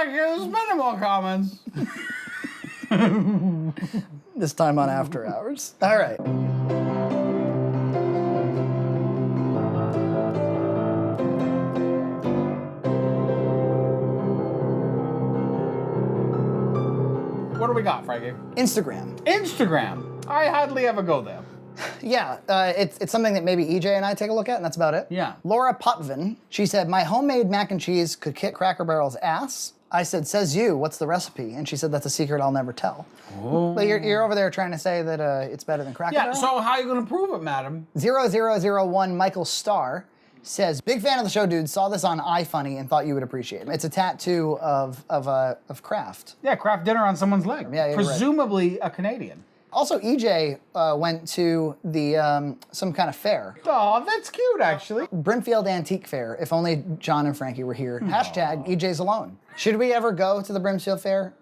like there's many more comments. This time on After Hours. All right. What do we got, Frankie? Instagram. I hardly ever go there. Yeah, it's something that maybe EJ and I take a look at, and that's about it. Yeah. Laura Potvin, she said, my homemade mac and cheese could kick Cracker Barrel's ass. I said, says you, what's the recipe? And she said, that's a secret I'll never tell. Oh. But you're over there trying to say that it's better than Cracker Barrel? Yeah, so how are you going to prove it, madam? 0001 Michael Starr says, big fan of the show, dude. Saw this on iFunny and thought you would appreciate it. It's a tattoo of Kraft. Yeah, Kraft dinner on someone's leg. Yeah, presumably a Canadian. Also, EJ went to the some kind of fair. Oh, that's cute, actually. Brimfield Antique Fair. If only John and Frankie were here. Hashtag EJ's alone. Should we ever go to the Brimfield Fair?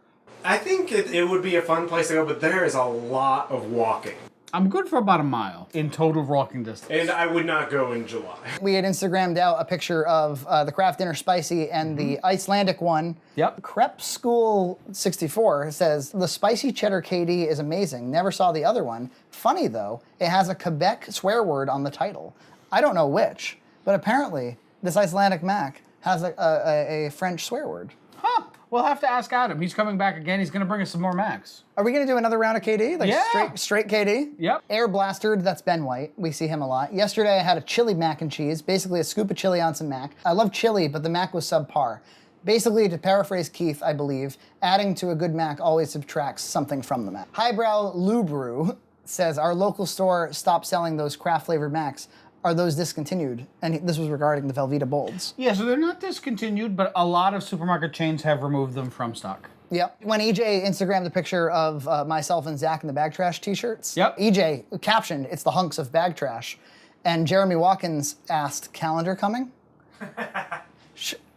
I think it would be a fun place to go, but there is a lot of walking. I'm good for about a mile in total walking distance. And I would not go in July. We had Instagrammed out a picture of the Kraft Dinner Spicy and the Icelandic one. Yep. Crep School 64 says, the spicy cheddar KD is amazing. Never saw the other one. Funny though, it has a Quebec swear word on the title. I don't know which, but apparently this Icelandic mac has a French swear word. Huh. We'll have to ask Adam. He's coming back again. He's going to bring us some more Macs. Are we going to do another round of KD? Like yeah. straight KD? Yep. Air Blastered, that's Ben White. We see him a lot. Yesterday I had a chili mac and cheese, basically a scoop of chili on some mac. I love chili, but the mac was subpar. Basically, to paraphrase Keith, I believe, adding to a good mac always subtracts something from the mac. Highbrow Lubru says, our local store stopped selling those Kraft flavored macs. Are those discontinued? And this was regarding the Velveeta Bolds. Yeah, so they're not discontinued, but a lot of supermarket chains have removed them from stock. Yep. When EJ Instagrammed a picture of myself and Zach in the BagTrash t-shirts, yep. EJ captioned, it's the hunks of BagTrash. And Jeremy Watkins asked, calendar coming?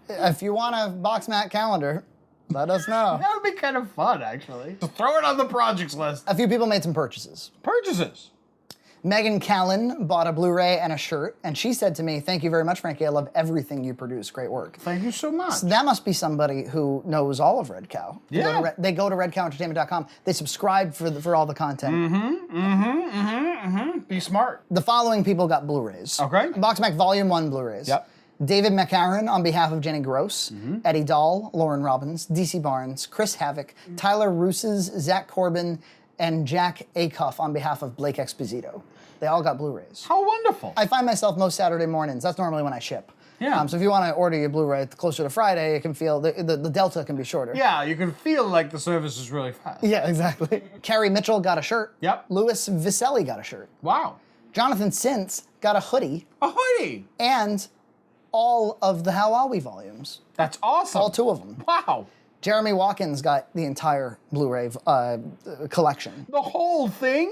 If you want a BoxMac calendar, let us know. That would be kind of fun, actually. Just throw it on the projects list. A few people made some purchases. Purchases? Megan Callan bought a Blu-ray and a shirt, and she said to me, thank you very much, Frankie. I love everything you produce. Great work. Thank you so much. So that must be somebody who knows all of Red Cow. Yeah. They go to redcowentertainment.com. They subscribe for all the content. Be smart. The following people got Blu-rays. Okay. BoxMac Volume 1 Blu-rays. Yep. David McCarron on behalf of Jenny Gross, Eddie Dahl, Lauren Robbins, DC Barnes, Chris Havoc, Tyler Rooses, Zach Corbin, and Jack Acuff on behalf of Blake Exposito. They all got Blu-rays. How wonderful. I find myself most Saturday mornings. That's normally when I ship. Yeah. So if you want to order your Blu-ray closer to Friday, it can feel, the delta can be shorter. Yeah, you can feel like the service is really fast. Yeah, exactly. Carrie Mitchell got a shirt. Yep. Louis Viselli got a shirt. Wow. Jonathan Sintz got a hoodie. A hoodie? And all of the How Are We volumes. That's awesome. All 2 of them. Wow. Jeremy Watkins got the entire Blu-ray collection. The whole thing?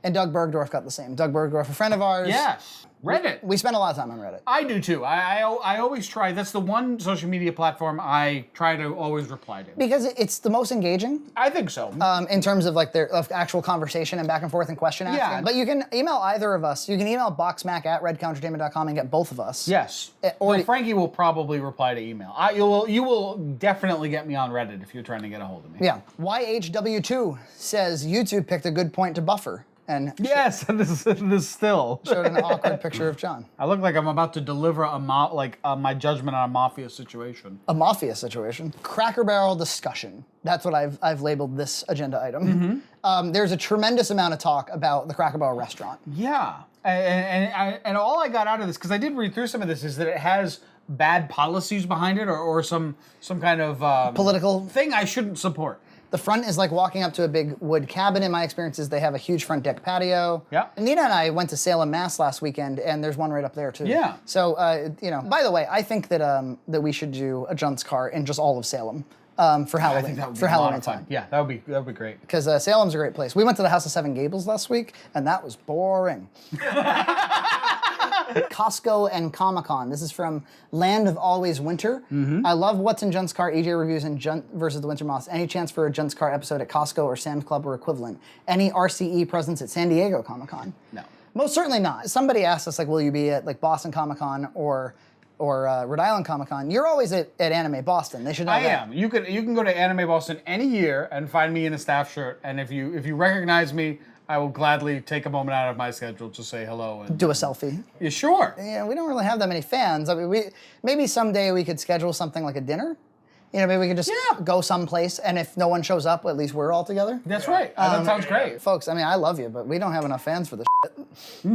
And Doug Bergdorf got the same. Doug Bergdorf, a friend of ours. Yes. Reddit. We spend a lot of time on Reddit. I do too. I always try. That's the one social media platform I try to always reply to. Because it's the most engaging. I think so. In terms of like their actual conversation and back and forth and question asking. Yeah. But you can email either of us. You can email BoxMac@redcountertainment.com and get both of us. Yes. Or Frankie will probably reply to email. You will definitely get me on Reddit if you're trying to get a hold of me. Yeah. YHW2 says YouTube picked a good point to buffer. And yes, this still showed an awkward picture of John. I look like I'm about to deliver my judgment on a mafia situation. A mafia situation. Cracker Barrel discussion. That's what I've labeled this agenda item. There's a tremendous amount of talk about the Cracker Barrel restaurant. Yeah, and all I got out of this, because I did read through some of this, is that it has bad policies behind it, or some kind of political thing I shouldn't support. The front is like walking up to a big wood cabin. In my experiences, they have a huge front deck patio. Yeah. Nina and I went to Salem, Mass last weekend, and there's one right up there too. Yeah. So, by the way, I think that we should do a Junt's car in just all of Salem for Halloween. I think that would be for a lot Halloween of fun. time. Yeah, that would be great. Because Salem's a great place. We went to the House of Seven Gables last week, and that was boring. Costco and Comic-Con. This is from Land of Always Winter. I love What's in Junt's Car, EJ reviews, and Junt versus the Winter Moss. Any chance for a Junt's Car episode at Costco or Sam's Club or equivalent? Any RCE presence at San Diego Comic-Con? No. Most certainly not. Somebody asked us, like, will you be at like Boston Comic-Con or or Rhode Island Comic Con, you're always at Anime Boston. They should know I that. am. You can go to Anime Boston any year and find me in a staff shirt. And if you recognize me, I will gladly take a moment out of my schedule to say hello and Do a selfie. Yeah, sure. Yeah, we don't really have that many fans. I mean, maybe someday we could schedule something like a dinner. Maybe we could just go someplace, and if no one shows up, at least we're all together. That's right. That sounds great. Folks, I mean, I love you, but we don't have enough fans for this shit.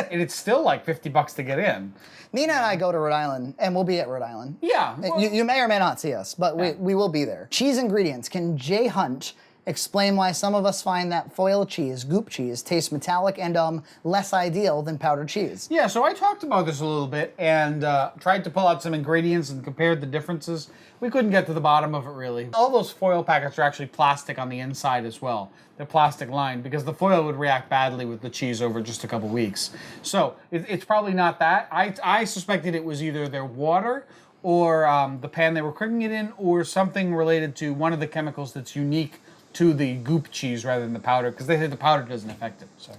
And it's still like $50 to get in. Nina and I go to Rhode Island, and we'll be at Rhode Island. Yeah. Well, You may or may not see us, but we will be there. Cheese ingredients. Can Jay Hunt explain why some of us find that foil cheese, goop cheese, tastes metallic and less ideal than powdered cheese? Yeah, so I talked about this a little bit and tried to pull out some ingredients and compared the differences. We couldn't get to the bottom of it, really. All those foil packets are actually plastic on the inside as well. They're plastic lined because the foil would react badly with the cheese over just a couple weeks. So it's probably not that. I suspected it was either their water or the pan they were cooking it in or something related to one of the chemicals that's unique to the goop cheese rather than the powder, because they say the powder doesn't affect it. So,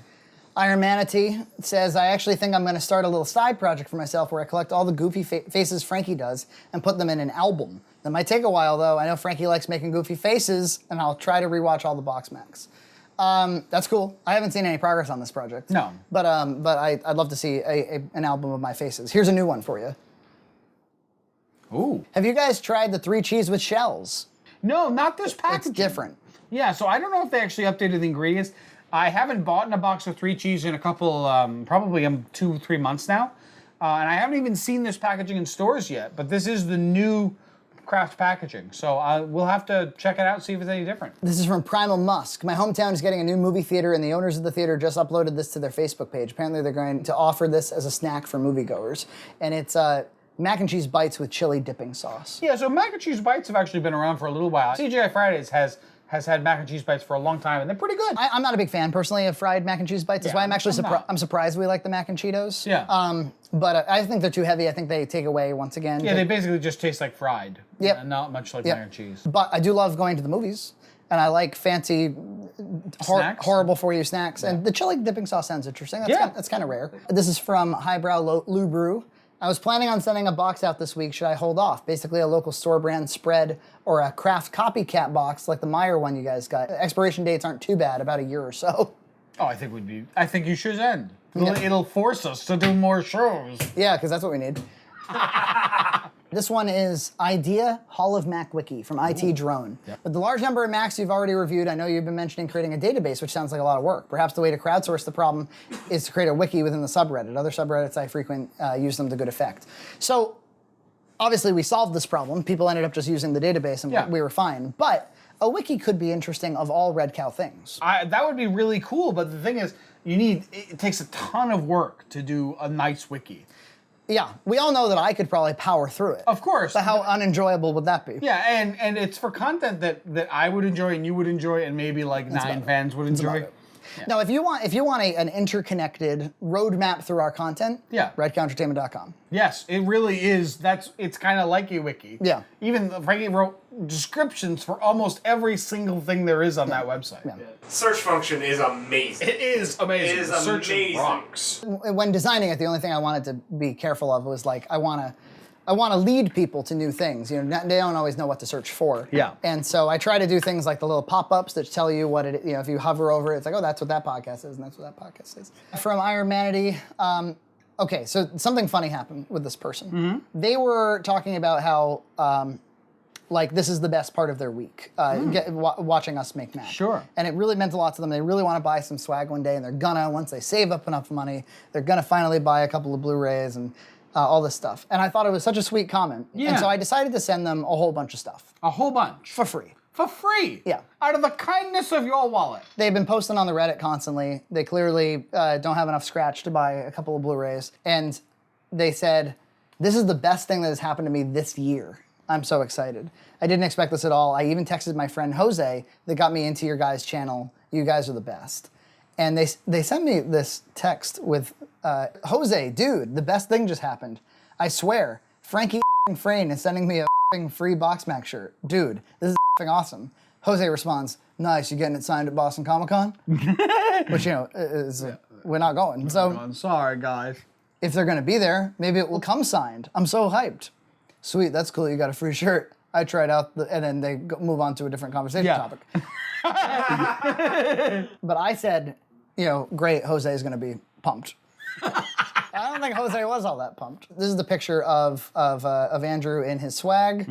Iron Manatee says, I actually think I'm going to start a little side project for myself where I collect all the goofy faces Frankie does and put them in an album. That might take a while, though. I know Frankie likes making goofy faces, and I'll try to rewatch all the BoxMacs. That's cool. I haven't seen any progress on this project. No. But I'd love to see an album of my faces. Here's a new one for you. ooh. Have you guys tried the 3 cheese with shells? No, not this packaging. It's different. Yeah, so I don't know if they actually updated the ingredients. I haven't bought in a box of 3 cheese in a couple, probably 2-3 months now. And I haven't even seen this packaging in stores yet, but this is the new Kraft packaging. So we'll have to check it out and see if it's any different. This is from Primal Musk. My hometown is getting a new movie theater, and the owners of the theater just uploaded this to their Facebook page. Apparently, they're going to offer this as a snack for moviegoers. And it's mac and cheese bites with chili dipping sauce. Yeah, so mac and cheese bites have actually been around for a little while. CGI Fridays has had mac and cheese bites for a long time, and they're pretty good. I'm not a big fan, personally, of fried mac and cheese bites. That's why I'm actually I'm surprised we like the mac and Cheetos. Yeah. But I think they're too heavy. I think they take away, once again. Yeah, they basically just taste like fried. Yep. Not much like mac and cheese. But I do love going to the movies, and I like fancy, horrible for you snacks. And the chili dipping sauce sounds interesting. That's kind of rare. This is from Highbrow Lou Brew. I was planning on sending a box out this week. Should I hold off? Basically a local store brand spread or a Kraft copycat box like the Meijer one you guys got. Expiration dates aren't too bad, about a year or so. Oh, I think you should end. It'll force us to do more shows. Yeah, because that's what we need. This one is Idea Hall of Mac Wiki from IT Drone. Yep. With the large number of Macs you've already reviewed, I know you've been mentioning creating a database, which sounds like a lot of work. Perhaps the way to crowdsource the problem is to create a wiki within the subreddit. Other subreddits I frequent use them to good effect. So, obviously we solved this problem. People ended up just using the database and we were fine. But a wiki could be interesting of all Red Cow things. That would be really cool, but the thing is, it takes a ton of work to do a nice wiki. Yeah, we all know that I could probably power through it. Of course. But how unenjoyable would that be? Yeah, and it's for content that I would enjoy and you would enjoy and maybe like 9 fans would enjoy. Yeah. Now, if you want an interconnected roadmap through our content, redcountertainment.com. Yes, it really is. It's kind of like a wiki. Yeah. Even Frankie wrote descriptions for almost every single thing there is on that website. Yeah. Search function is amazing. It is amazing. It is Search amazing. rocks. When designing it, the only thing I wanted to be careful of was like I want to lead people to new things. You know, they don't always know what to search for. Yeah. And so I try to do things like the little pop-ups that tell you what it. You know, if you hover over it, it's like, oh, that's what that podcast is, and that's what that podcast is. From Iron Manatee. Okay, so something funny happened with this person. Mm-hmm. They were talking about how. Like, this is the best part of their week, watching us make Mac. Sure. And it really meant a lot to them. They really want to buy some swag one day, and they're gonna, once they save up enough money, they're gonna finally buy a couple of Blu-rays and all this stuff. And I thought it was such a sweet comment. Yeah. And so I decided to send them a whole bunch of stuff. A whole bunch. For free. For free? Yeah. Out of the kindness of your wallet. They've been posting on the Reddit constantly. They clearly don't have enough scratch to buy a couple of Blu-rays. And they said, this is the best thing that has happened to me this year. I'm so excited. I didn't expect this at all. I even texted my friend Jose that got me into your guys' channel. You guys are the best. And they sent me this text with, Jose, dude, the best thing just happened. I swear, Frankie Frayne is sending me a free BoxMac shirt. Dude, this is awesome. Jose responds, nice, you getting it signed at Boston Comic Con? Which, you know, we're not going. So I'm sorry, guys. if they're going to be there, maybe it will come signed. I'm so hyped. Sweet, that's cool. You got a free shirt. I tried out, and then they move on to a different conversation topic. But I said, great, Jose is going to be pumped. I don't think Jose was all that pumped. This is the picture of Andrew in his swag,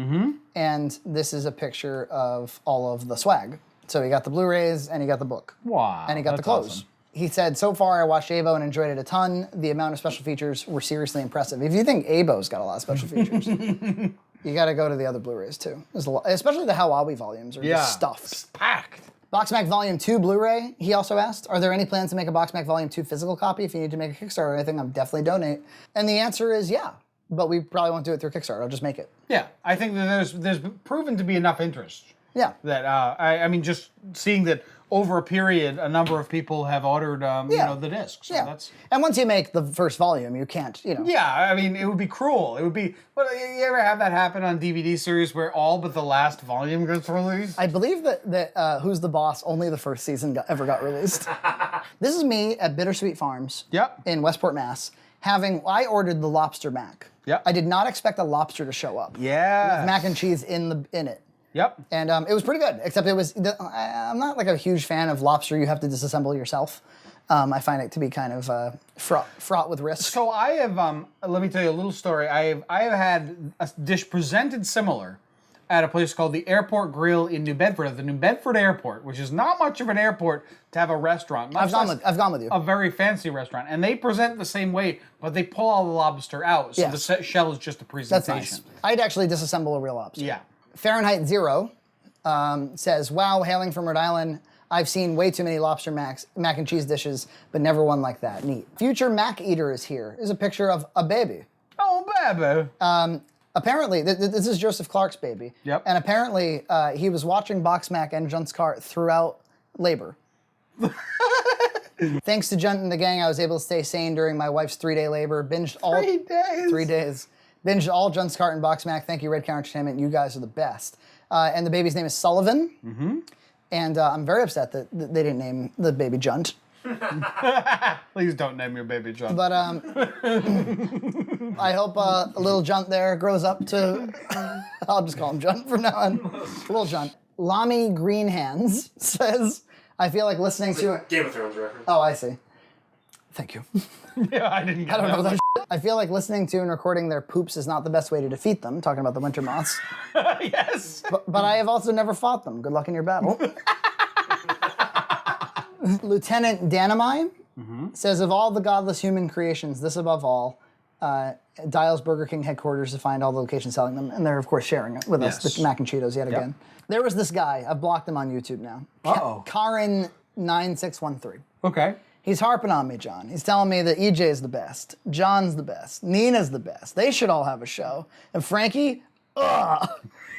and this is a picture of all of the swag. So he got the Blu-rays, and he got the book. Wow, and he got the clothes. Awesome. He said, so far I watched Evo and enjoyed it a ton. The amount of special features were seriously impressive. If you think Evo's got a lot of special features, you got to go to the other Blu-rays too. There's a lot, especially the Hawaii volumes are just stuffed. It's packed. BoxMac Volume 2 Blu-ray, he also asked, are there any plans to make a BoxMac Volume 2 physical copy? If you need to make a Kickstarter or anything, I'll definitely donate. And the answer is yeah, but we probably won't do it through Kickstarter. I'll just make it. Yeah, I think that there's proven to be enough interest. Yeah. That I mean, just seeing that over a period, a number of people have ordered, the discs. So that's. And once you make the first volume, you can't, Yeah, I mean, it would be cruel. It would be. Well, you ever have that happen on DVD series where all but the last volume gets released? I believe that Who's the Boss, only the first season ever got released. This is me at Bittersweet Farms in Westport, Mass. I ordered the lobster mac. Yep. I did not expect a lobster to show up. Yeah. With mac and cheese in it. Yep. And it was pretty good, except I'm not like a huge fan of lobster you have to disassemble yourself. I find it to be kind of fraught with risk. So I have, let me tell you a little story. I have had a dish presented similar at a place called the Airport Grill in New Bedford, at the New Bedford Airport, which is not much of an airport to have a restaurant. I've gone with you. A very fancy restaurant. And they present the same way, but they pull all the lobster out, so the shell is just a presentation. That's nice. I'd actually disassemble a real lobster. Yeah. Fahrenheit Zero says, wow, hailing from Rhode Island, I've seen way too many lobster mac and cheese dishes, but never one like that. Neat. Future Mac Eater is here. Is a picture of a baby. Oh, baby. Apparently, this is Joseph Clark's baby. Yep. And apparently, he was watching BoxMac and Junt's cart throughout labor. Thanks to Junt and the gang, I was able to stay sane during my wife's 3-day labor. Binged all 3 days. 3 days. Binged all Junt's cart and BoxMac. Thank you, Red Cow Entertainment. You guys are the best. And the baby's name is Sullivan. Mm-hmm. And I'm very upset that they didn't name the baby Junt. Please don't name your baby Junt. But I hope little Junt there grows up to, I'll just call him Junt from now on. Little Junt. Lami Greenhands says, I feel like listening to... Game of Thrones reference. Oh, I see. Thank you. Yeah, I didn't get I don't know that shit. I feel like listening to and recording their poops is not the best way to defeat them, talking about the winter moths. Yes. But I have also never fought them. Good luck in your battle. Lieutenant Danamai says, of all the godless human creations, this above all, dials Burger King headquarters to find all the locations selling them, and they're, of course, sharing it with us, the mac and Cheetos yet again. There was this guy. I've blocked him on YouTube now. Uh-oh. Karin9613. Okay. He's harping on me, John. He's telling me that EJ is the best, John's the best, Nina's the best. They should all have a show. And Frankie, ugh.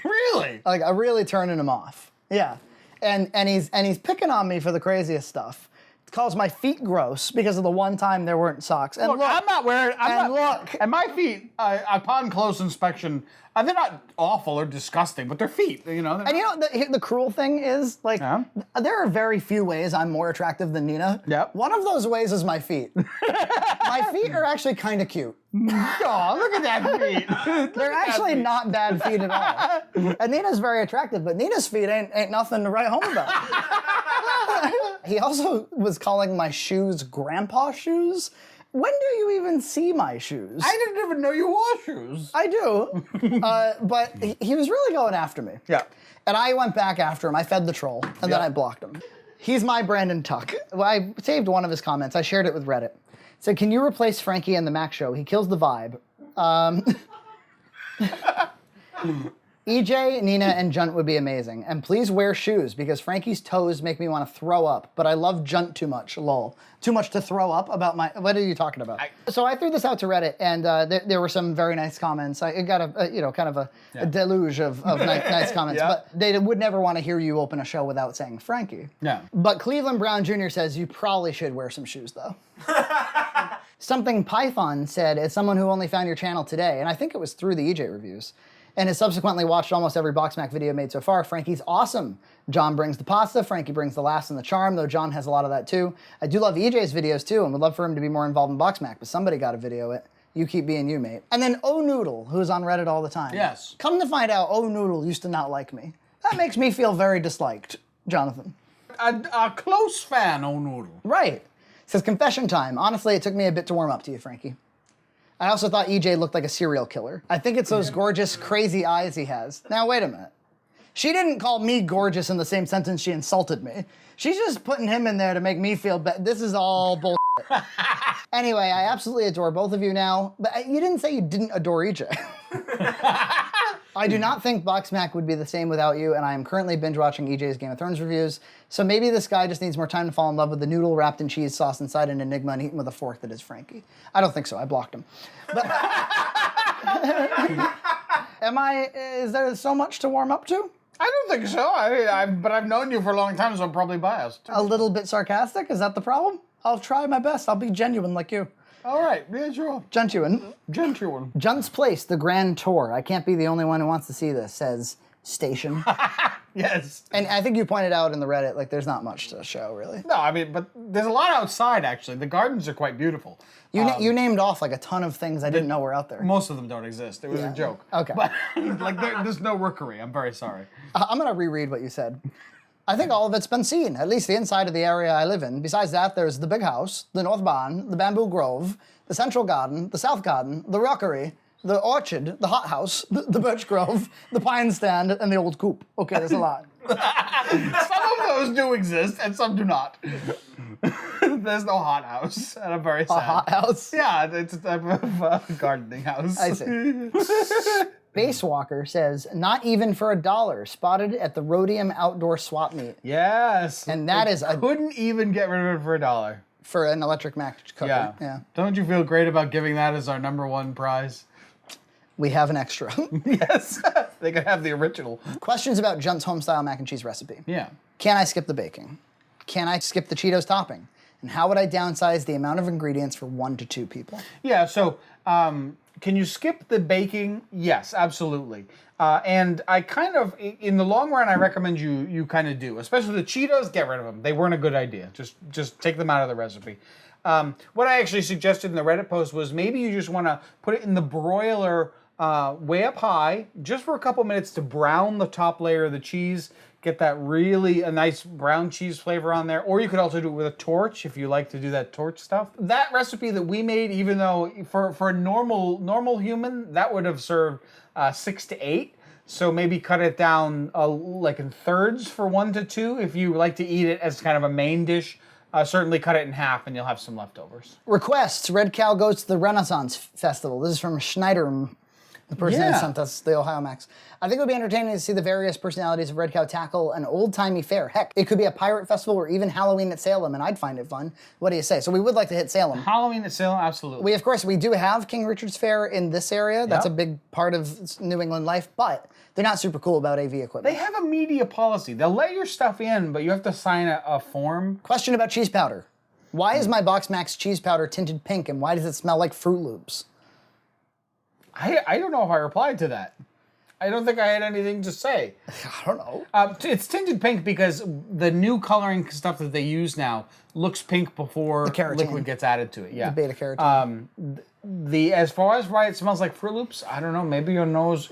Really? Like, I'm really turning him off. Yeah. And he's picking on me for the craziest stuff. He calls my feet gross because of the one time there weren't socks. And Look, I'm not wearing... look. And my feet, upon close inspection, they're not awful or disgusting, but they're feet, you know. And you know, the cruel thing is, like, there are very few ways I'm more attractive than Nina. Yep. One of those ways is my feet. My feet are actually kind of cute. Oh, look at that feet. They're actually not bad feet at all. And Nina's very attractive, but Nina's feet ain't nothing to write home about. He also was calling my shoes grandpa shoes. When do you even see my shoes? I didn't even know you wore shoes. I do. But he was really going after me. Yeah. And I went back after him. I fed the troll, and then I blocked him. He's my Brandon Tuck. Well, I saved one of his comments. I shared it with Reddit. So, can you replace Frankie and the Mac Show? He kills the vibe. EJ, Nina, and Junt would be amazing. And please wear shoes, because Frankie's toes make me want to throw up. But I love Junt too much, lol. Too much to throw up about my... What are you talking about? So I threw this out to Reddit, and there were some very nice comments. I got a deluge of nice comments. Yeah. But they would never want to hear you open a show without saying Frankie. Yeah. But Cleveland Brown Jr. says you probably should wear some shoes, though. Something Python said, as someone who only found your channel today, and I think it was through the EJ reviews, and has subsequently watched almost every BoxMac video made so far. Frankie's awesome. John brings the pasta, Frankie brings the laughs and the charm, though John has a lot of that too. I do love EJ's videos too, and would love for him to be more involved in BoxMac, but somebody got to video it. You keep being you, mate. And then O Noodle, who's on Reddit all the time. Yes. Come to find out, O Noodle used to not like me. That makes me feel very disliked, Jonathan. A close fan, O Noodle. Right. Says, confession time. Honestly, it took me a bit to warm up to you, Frankie. I also thought EJ looked like a serial killer. I think it's those gorgeous, crazy eyes he has. Now, wait a minute. She didn't call me gorgeous in the same sentence she insulted me. She's just putting him in there to make me feel bad. This is all bullshit. Anyway, I absolutely adore both of you now, but you didn't say you didn't adore EJ. I do not think BoxMac would be the same without you, and I am currently binge watching EJ's Game of Thrones reviews, so maybe this guy just needs more time to fall in love with the noodle wrapped in cheese sauce inside an Enigma and eaten with a fork that is Frankie. I don't think so, I blocked him. But is there so much to warm up to? I don't think so. But I've known you for a long time, so I'm probably biased. A little bit sarcastic, is that the problem? I'll try my best, I'll be genuine like you. All right, yeah, sure. Genuine. Genuine. Junt's Place, the Grand Tour. I can't be the only one who wants to see this, says Station. Yes. And I think you pointed out in the Reddit, like, there's not much to show, really. No, I mean, but there's a lot outside, actually. The gardens are quite beautiful. You named off, like, a ton of things I didn't know were out there. Most of them don't exist. It was a joke. Okay. But, like, there's no rookery. I'm very sorry. I'm going to reread what you said. I think all of it's been seen, at least the inside of the area I live in. Besides that, there's the big house, the North Barn, the Bamboo Grove, the Central Garden, the South Garden, the Rockery, the Orchard, the Hothouse, the Birch Grove, the Pine Stand, and the Old Coop. Okay, there's a lot. Some of those do exist, and some do not. There's no hothouse, and I'm very sad. A hothouse? Yeah, it's a type of gardening house. I see. Spacewalker says, not even for $1, spotted at the Rhodium Outdoor Swap Meet. Yes. And that is couldn't even get rid of it for $1. For an electric Mac cooker. Yeah. Don't you feel great about giving that as our #1 prize? We have an extra. Yes. They could have the original. Questions about Junt's homestyle mac and cheese recipe. Yeah. Can I skip the baking? Can I skip the Cheetos topping? And how would I downsize the amount of ingredients for 1 to 2 people? Yeah, so can you skip the baking? Yes, absolutely. And I kind of, in the long run, I recommend you kind of do. Especially the Cheetos, get rid of them. They weren't a good idea. Just take them out of the recipe. What I actually suggested in the Reddit post was maybe you just want to put it in the broiler way up high, just for a couple minutes to brown the top layer of the cheese, get that really a nice brown cheese flavor on there. Or you could also do it with a torch if you like to do that torch stuff. That recipe that we made, even though for a normal human, that would have served 6 to 8. So maybe cut it down like in thirds for 1 to 2 if you like to eat it as kind of a main dish. Certainly cut it in half and you'll have some leftovers. Requests. Red Cow goes to the Renaissance Festival. This is from Schneider, the person who sent us the Ohio Max. I think it would be entertaining to see the various personalities of Red Cow tackle an old-timey fair. Heck, it could be a pirate festival or even Halloween at Salem, and I'd find it fun. What do you say? So we would like to hit Salem. Halloween at Salem, absolutely. Of course, we do have King Richard's Fair in this area. That's a big part of New England life, but they're not super cool about AV equipment. They have a media policy. They'll let your stuff in, but you have to sign a form. Question about cheese powder. Why is my BoxMac's cheese powder tinted pink, and why does it smell like Fruit Loops? I don't know if I replied to that. I don't think I had anything to say. I don't know. It's tinted pink because the new coloring stuff that they use now looks pink before liquid gets added to it. Yeah, the beta carotene. As far as why it smells like Fruit Loops, I don't know. Maybe your nose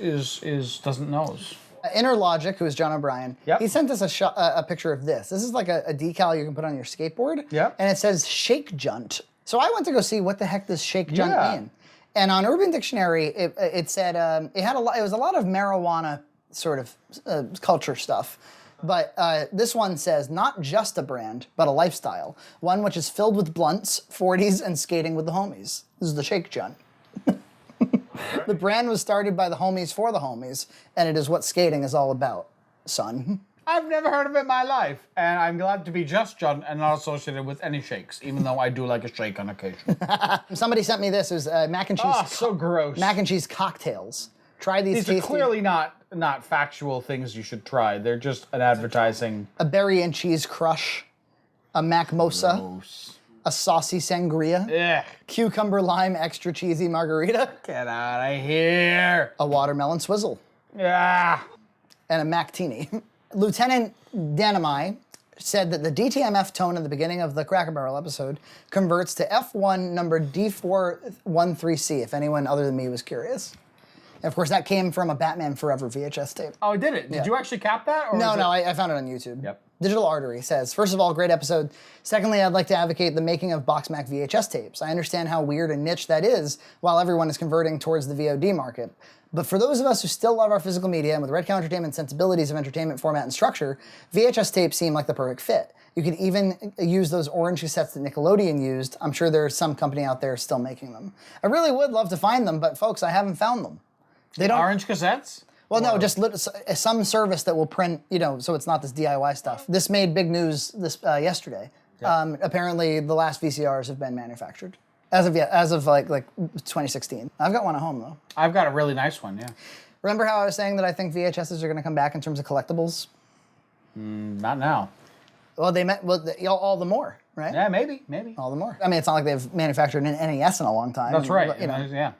doesn't nose. Inner Logic, who is John O'Brien, he sent us a picture of this. This is like a decal you can put on your skateboard. Yep. And it says Shake Junt. So I went to go see what the heck does Shake Junt mean. And on Urban Dictionary, it said it was a lot of marijuana sort of culture stuff. But this one says, not just a brand, but a lifestyle. One which is filled with blunts, 40s, and skating with the homies. This is the Shake Junt. The brand was started by the homies for the homies, and it is what skating is all about, son. I've never heard of it in my life, and I'm glad to be just Junt and not associated with any shakes, even though I do like a shake on occasion. Somebody sent me this. It was mac and cheese. Oh, so gross. Mac and cheese cocktails. Try these. These are clearly not factual things you should try. They're just an advertising. A berry and cheese crush, a macmosa, Gross. a saucy sangria, cucumber lime extra cheesy margarita, Get out of here. a watermelon swizzle. Yeah. And a Mac-tini. Lieutenant Danamai said that the DTMF tone at the beginning of the Cracker Barrel episode converts to F1 number D413C, if anyone other than me was curious. And of course, that came from a Batman Forever VHS tape. Oh, did it? Did you actually cap that? Or No, I found it on YouTube. Yep. Digital Artery says, first of all, great episode. Secondly, I'd like to advocate the making of BoxMac VHS tapes. I understand how weird and niche that is while everyone is converting towards the VOD market. But for those of us who still love our physical media and with Red Cow Entertainment sensibilities of entertainment format and structure, VHS tapes seem like the perfect fit. You could even use those orange cassettes that Nickelodeon used. I'm sure there's some company out there still making them. I really would love to find them, but folks, I haven't found them. They don't. Orange cassettes? Well, no, just some service that will print, so it's not this DIY stuff. This made big news yesterday. Yep. Apparently, the last VCRs have been manufactured as of like 2016. I've got one at home though. I've got a really nice one. Yeah. Remember how I was saying that I think VHSs are going to come back in terms of collectibles? Not now. Well, they meant all the more, right? Yeah, maybe. All the more. I mean, it's not like they've manufactured an NES in a long time. That's right. But, Yeah.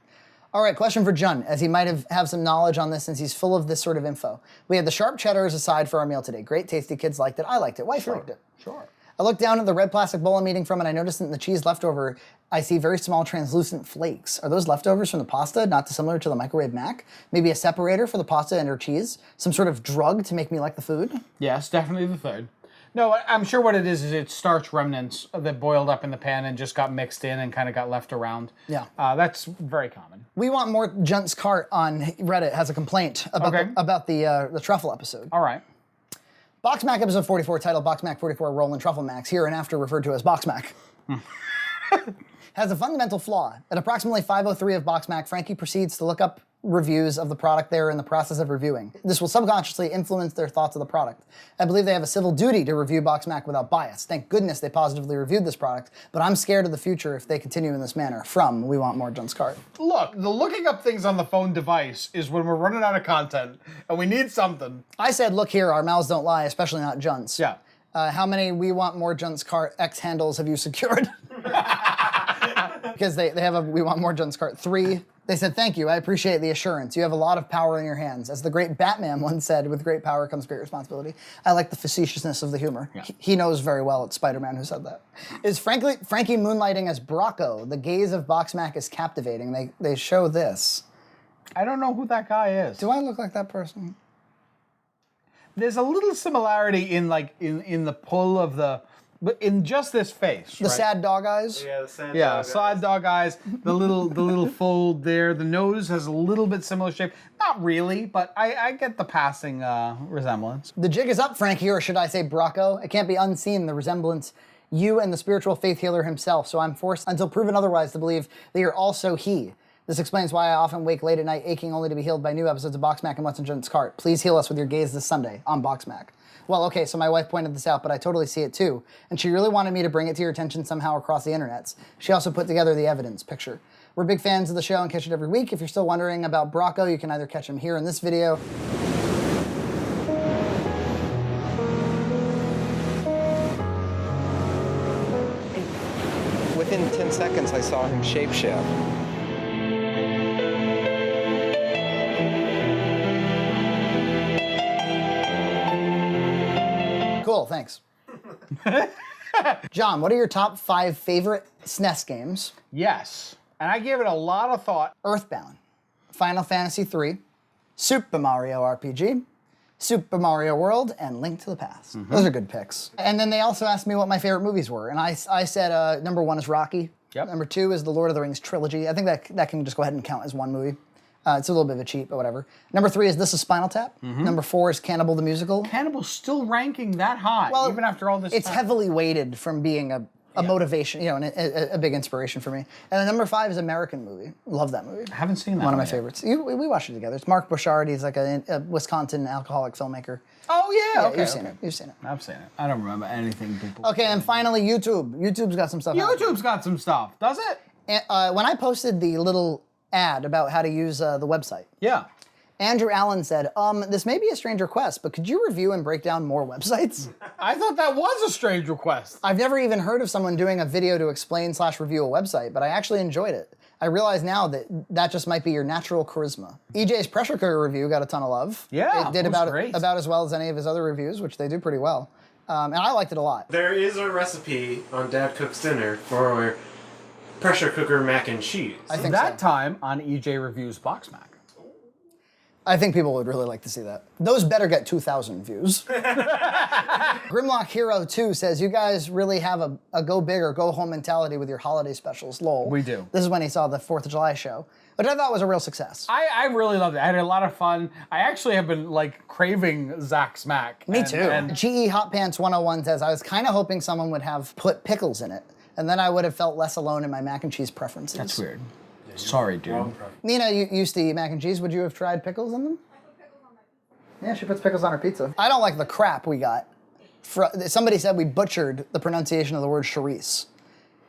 All right, question for Junt, as he might have some knowledge on this since he's full of this sort of info. We had the sharp cheddar as a side for our meal today. Great, tasty, kids liked it. I liked it. Wife liked it. Sure. I looked down at the red plastic bowl I'm eating from and I noticed that in the cheese leftover, I see very small translucent flakes. Are those leftovers from the pasta, not dissimilar to the microwave mac? Maybe a separator for the pasta and or cheese? Some sort of drug to make me like the food? Yes, definitely the third. No, I'm sure what it is it's starch remnants that boiled up in the pan and just got mixed in and kind of got left around. Yeah. That's very common. We Want More Junt's Cart on Reddit has a complaint about the Truffle episode. All right. BoxMac episode 44, titled BoxMac 44 Roland Truffle Max, here and after referred to as BoxMac. Has a fundamental flaw. At approximately 5:03 of BoxMac, Frankie proceeds to look up reviews of the product they are in the process of reviewing. This will subconsciously influence their thoughts of the product. I believe they have a civil duty to review BoxMac without bias. Thank goodness they positively reviewed this product, but I'm scared of the future if they continue in this manner. From We Want More Junt's Cart. Look, the looking up things on the phone device is when we're running out of content and we need something. I said, look here, our mouths don't lie, especially not Junt's. Yeah. How many We Want More Junt's Cart X handles have you secured? Because they have a We Want More Junt's Cart 3. They said, thank you, I appreciate the assurance. You have a lot of power in your hands. As the great Batman once said, with great power comes great responsibility. I like the facetiousness of the humor. Yeah. He knows very well it's Spider-Man who said that. Is Frankie moonlighting as Brocco? The gaze of BoxMac is captivating. They show this. I don't know who that guy is. Do I look like that person? There's a little similarity in the pull of the... But in just this face, the sad dog eyes. Yeah, the sad dog eyes. The little fold there. The nose has a little bit similar shape. Not really, but I get the passing resemblance. The jig is up, Frankie, or should I say Brocco? It can't be unseen, the resemblance. You and the spiritual faith healer himself. So I'm forced, until proven otherwise, to believe that you're also he. This explains why I often wake late at night aching only to be healed by new episodes of BoxMac and What's in Junt's Cart. Please heal us with your gaze this Sunday on BoxMac. Well, okay, so my wife pointed this out, but I totally see it too. And she really wanted me to bring it to your attention somehow across the internets. She also put together the evidence picture. We're big fans of the show and catch it every week. If you're still wondering about Brocco, you can either catch him here in this video. Within 10 seconds, I saw him shapeshift. Cool, thanks. John, what are your top 5 favorite SNES games? Yes, and I gave it a lot of thought. Earthbound, Final Fantasy III, Super Mario RPG, Super Mario World, and Link to the Past. Mm-hmm. Those are good picks. And then they also asked me what my favorite movies were, and I said number 1 is Rocky. Yep. Number 2 is the Lord of the Rings trilogy. I think that can just go ahead and count as one movie. It's a little bit of a cheat, but whatever. Number 3 is This is Spinal Tap. Mm-hmm. Number 4 is Cannibal the Musical. Cannibal's still ranking that high, even after all this It's time. Heavily weighted from being a motivation, and a big inspiration for me. And then number 5 is American Movie. Love that movie. I haven't seen that one of my yet. favorites. We watched it together. It's Mark Bouchard. He's like a Wisconsin alcoholic filmmaker. Oh, yeah. Okay, You've seen it. You've seen it. I've seen it. I don't remember anything people... Okay, and finally, YouTube. YouTube's got some stuff. YouTube's got some stuff, does it? And, when I posted the little ad about how to use the website. Yeah. Andrew Allen said, this may be a strange request, but could you review and break down more websites? I thought that was a strange request. I've never even heard of someone doing a video to explain/review a website, but I actually enjoyed it. I realize now that that just might be your natural charisma. EJ's pressure cooker review got a ton of love. Yeah, it did it was about great. about as well as any of his other reviews, which they do pretty well. And I liked it a lot. There is a recipe on Dad Cooks Dinner for pressure cooker mac and cheese. I think That so. time on EJ Reviews BoxMac. I think people would really like to see that. Those better get 2,000 views. Grimlock Hero 2 says, you guys really have a go big or go home mentality with your holiday specials, lol. We do. This is when he saw the 4th of July show, which I thought was a real success. I really loved it. I had a lot of fun. I actually have been like craving Zach's Mac. Me too. GE Hot Pants 101 says, I was kind of hoping someone would have put pickles in it, and then I would have felt less alone in my mac and cheese preferences. That's weird. Sorry, dude. Nina, you used to eat mac and cheese. Would you have tried pickles in them? I put pickles on my pizza. Yeah, she puts pickles on her pizza. I don't like the crap we got. Somebody said we butchered the pronunciation of the word chorizo.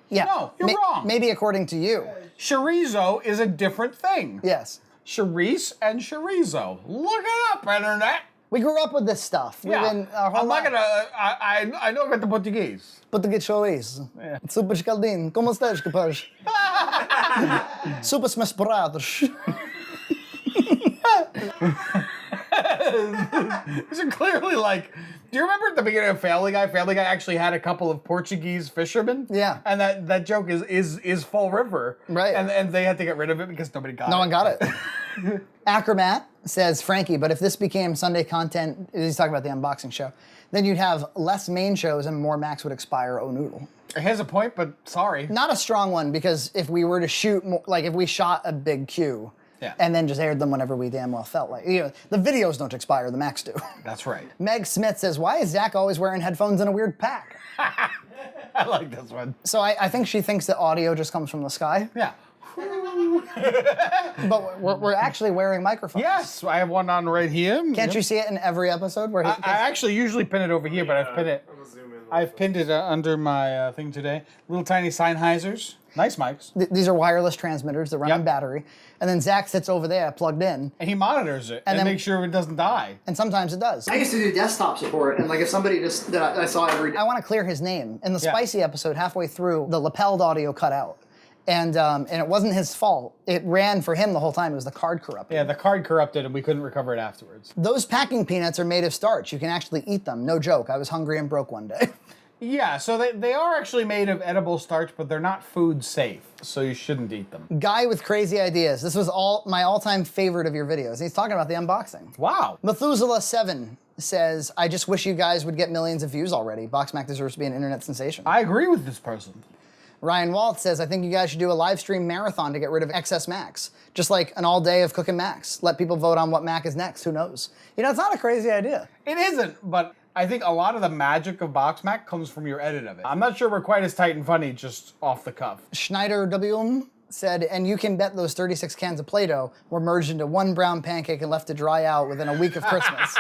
Yeah. No, you're wrong. Maybe according to you. Chorizo is a different thing. Yes. Chorizo and chorizo. Look it up, internet. We grew up with this stuff. We've been our whole I'm not life. gonna. I know about the Portuguese. Português chorizo. Super escaldinho. Como estás, capaz? Super smash. These are clearly like. Do you remember at the beginning of Family Guy? Family Guy actually had a couple of Portuguese fishermen. Yeah. And that joke is Fall River. Right. And they had to get rid of it because nobody got it. No one got it. Acromat says, Frankie, but if this became Sunday content, he's talking about the unboxing show, then you'd have less main shows and more Macs would expire, oh noodle. He has a point, but sorry. Not a strong one, because if we were to shoot, like if we shot a big queue, and then just aired them whenever we damn well felt like, the videos don't expire, the Macs do. That's right. Meg Smith says, why is Zach always wearing headphones in a weird pack? I like this one. So I think she thinks that audio just comes from the sky. Yeah. But we're actually wearing microphones. Yes, I have one on right here. Can't you see it in every episode? Where I actually usually pin it over here, but I've pinned it under my thing today. Little tiny Sennheisers. Nice mics. These are wireless transmitters that run on battery. And then Zach sits over there plugged in. And he monitors it and then makes sure it doesn't die. And sometimes it does. I used to do desktop support, and like if somebody just that I saw every day. I want to clear his name. In the Spicy episode, halfway through, the lapelled audio cut out. And it wasn't his fault. It ran for him the whole time. It was the card corrupted. Yeah, the card corrupted and we couldn't recover it afterwards. Those packing peanuts are made of starch. You can actually eat them. No joke. I was hungry and broke one day. Yeah, so they are actually made of edible starch, but they're not food safe, so you shouldn't eat them. Guy with crazy ideas. This was my all-time favorite of your videos. He's talking about the unboxing. Wow. Methuselah7 says, I just wish you guys would get millions of views already. BoxMac deserves to be an internet sensation. I agree with this person. Ryan Waltz says, I think you guys should do a live stream marathon to get rid of excess Macs. Just like an all day of cooking Macs. Let people vote on what Mac is next. Who knows? It's not a crazy idea. It isn't, but I think a lot of the magic of BoxMac comes from your edit of it. I'm not sure we're quite as tight and funny just off the cuff. Schneider WM said, and you can bet those 36 cans of Play-Doh were merged into one brown pancake and left to dry out within a week of Christmas.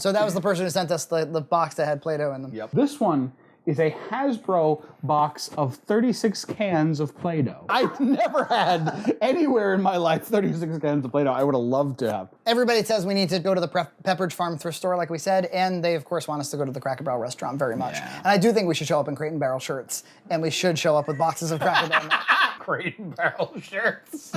So that was the person who sent us the box that had Play-Doh in them. Yep. This one is a Hasbro box of 36 cans of Play-Doh. I've never had anywhere in my life 36 cans of Play-Doh. I would have loved to have. Everybody says we need to go to the Pepperidge Farm thrift store, like we said, and they, of course, want us to go to the Cracker Barrel restaurant very much. Yeah. And I do think we should show up in Crate and Barrel shirts, and we should show up with boxes of Cracker Barrel. Crate and Barrel shirts.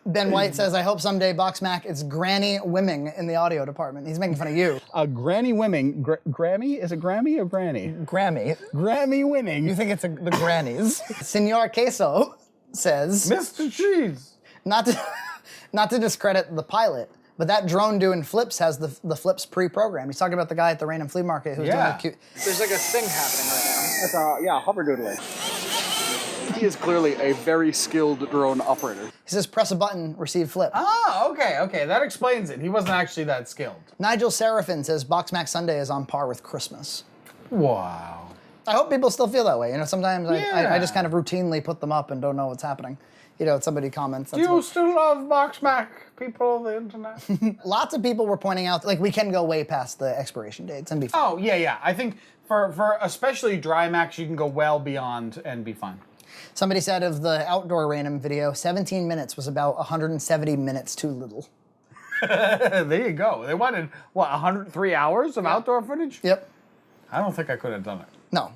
Ben White says, I hope someday BoxMac is Granny Wimming in the audio department. He's making fun of you. Granny Wimming. Grammy? Is it Grammy or Granny? Grammy. Grammy winning. You think it's the grannies. Senor Queso says, Mr. Cheese. not to discredit the pilot, but that drone doing flips has the flips pre-programmed. He's talking about the guy at the random flea market who's doing a cute... There's like a thing happening right now. It's hoverdoodling. He is clearly a very skilled drone operator. He says, press a button, receive flip. Oh, okay. That explains it. He wasn't actually that skilled. Nigel Seraphin says, BoxMac Sunday is on par with Christmas. Wow. I hope people still feel that way. Sometimes Yeah. I just kind of routinely put them up and don't know what's happening. Somebody comments. Do you still love BoxMac, people of the internet? Lots of people were pointing out, like, we can go way past the expiration dates and be fine. Oh, yeah. I think for especially dry Macs, you can go well beyond and be fine. Somebody said of the outdoor random video, 17 minutes was about 170 minutes too little. There you go. They wanted, 103 hours of outdoor footage? Yep. I don't think I could have done it. No.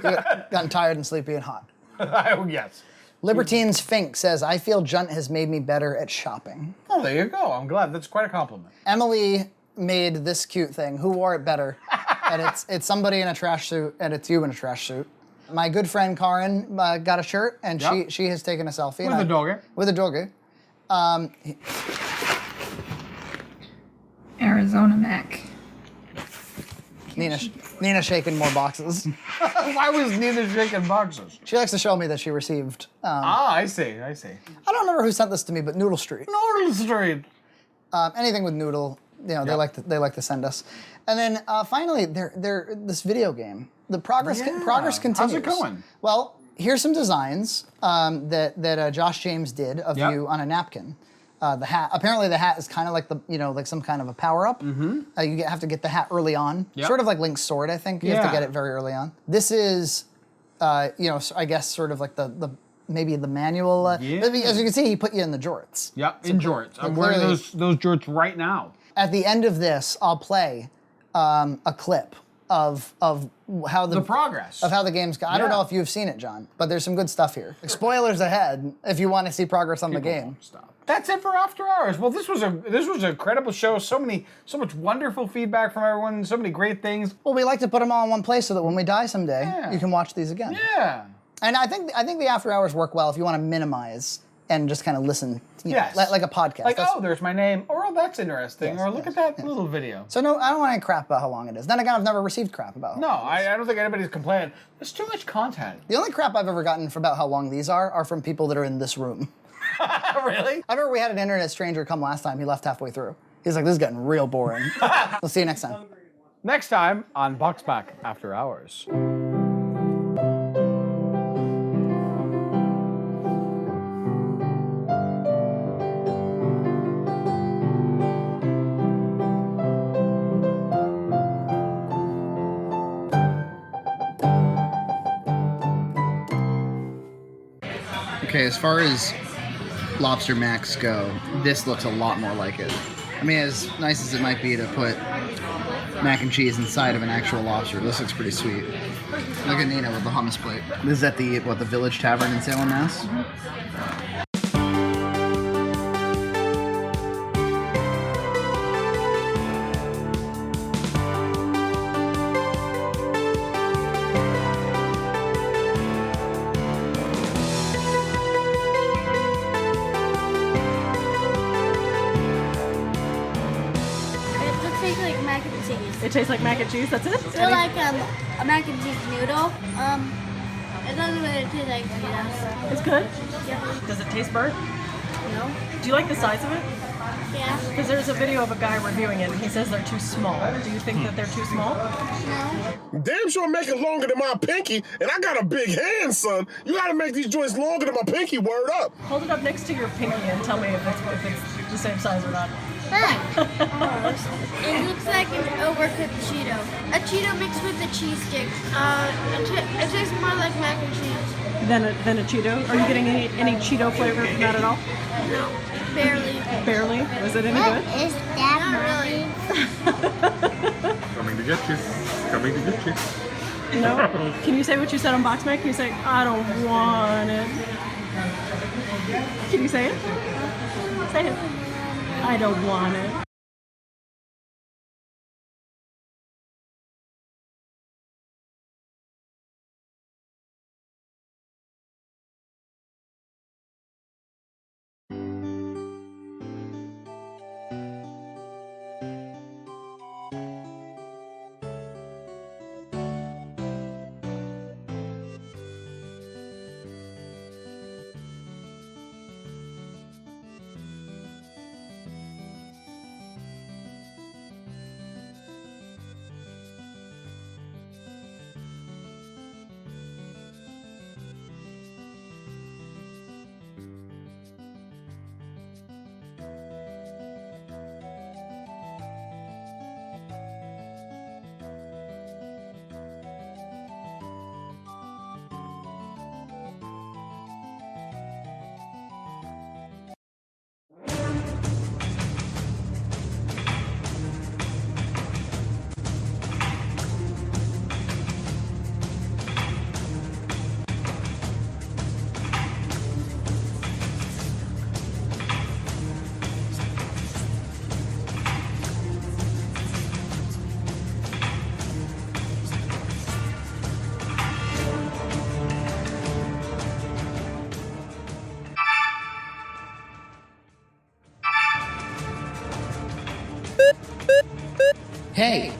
Gotten tired and sleepy and hot. Oh, yes. Libertines Fink says, I feel Junt has made me better at shopping. Oh, there you go. I'm glad. That's quite a compliment. Emily made this cute thing. Who wore it better? And it's somebody in a trash suit, and it's you in a trash suit. My good friend Karin got a shirt, and she has taken a selfie. With a doggy. With a doggy. Arizona Mac. Nina shaking more boxes. Why was Nina shaking boxes? She likes to show me that she received. I see. I don't remember who sent this to me, but Noodle Street. Noodle Street. Anything with Noodle, they like to send us. And then finally, they're this video game. The progress continues. How's it going? Well, here's some designs that Josh James did of you on a napkin. The hat. Apparently, the hat is kind of like like some kind of a power up. Mm-hmm. You have to get the hat early on, sort of like Link's sword. I think you have to get it very early on. This is, I guess sort of like the maybe the manual. As you can see, he put you in the jorts. Yep, in jorts. I'm wearing those jorts right now. At the end of this, I'll play a clip of how the progress of how the game's gone. I don't know if you've seen it, John, but there's some good stuff here. Spoilers ahead if you want to see progress on the game. Stop. That's it for After Hours. Well, this was an incredible show. So much wonderful feedback from everyone. So many great things. Well, we like to put them all in one place so that when we die someday, you can watch these again. Yeah. And I think the After Hours work well if you want to minimize and just kind of listen, like a podcast. Like, there's my name, or that's interesting, or look at that little video. So no, I don't want any crap about how long it is. Then again, I've never received crap about it. I don't think anybody's complaining. There's too much content. The only crap I've ever gotten for about how long these are from people that are in this room. Really? I remember we had an internet stranger come last time. He left halfway through. He's like, this is getting real boring. We'll see you next time. Next time on BoxMac After Hours. Okay, as far as lobster macs go, this looks a lot more like it. I mean, as nice as it might be to put mac and cheese inside of an actual lobster, this looks pretty sweet. Look at Nina with the hummus plate. This is at the Village Tavern in Salem, Mass. It tastes like mac and cheese, that's it? So like a mac and cheese noodle. It doesn't really taste like Cheetos. It's good? Yeah. Does it taste burnt? No. Do you like the size of it? Yeah. Because there's a video of a guy reviewing it and he says they're too small. Do you think that they're too small? No. Damn sure make it longer than my pinky, and I got a big hand, son. You gotta make these joints longer than my pinky, word up. Hold it up next to your pinky and tell me if it's the same size or not. It looks like an overcooked Cheeto. A Cheeto mixed with a cheese stick. It tastes more like mac and cheese. Than a Cheeto? Are you getting any Cheeto flavor from that at all? No, barely. Barely? Was it any good? Is that really? Coming to get you. Coming to get you. No? Can you say what you said on BoxMac? Can you say, I don't want it? Can you say it? Say it. I don't want it. Hey!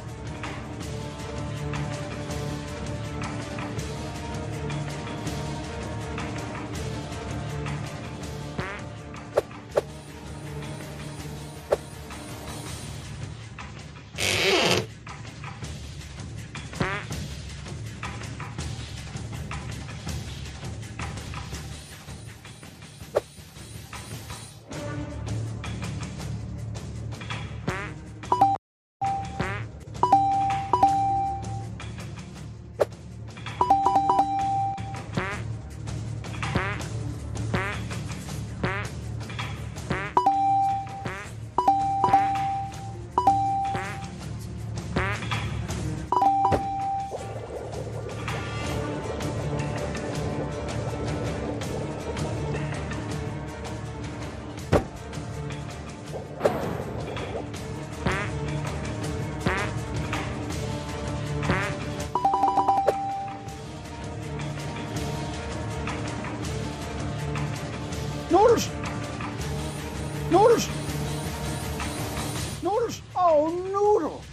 Noodles! Noodles! Noodles! Oh, noodle!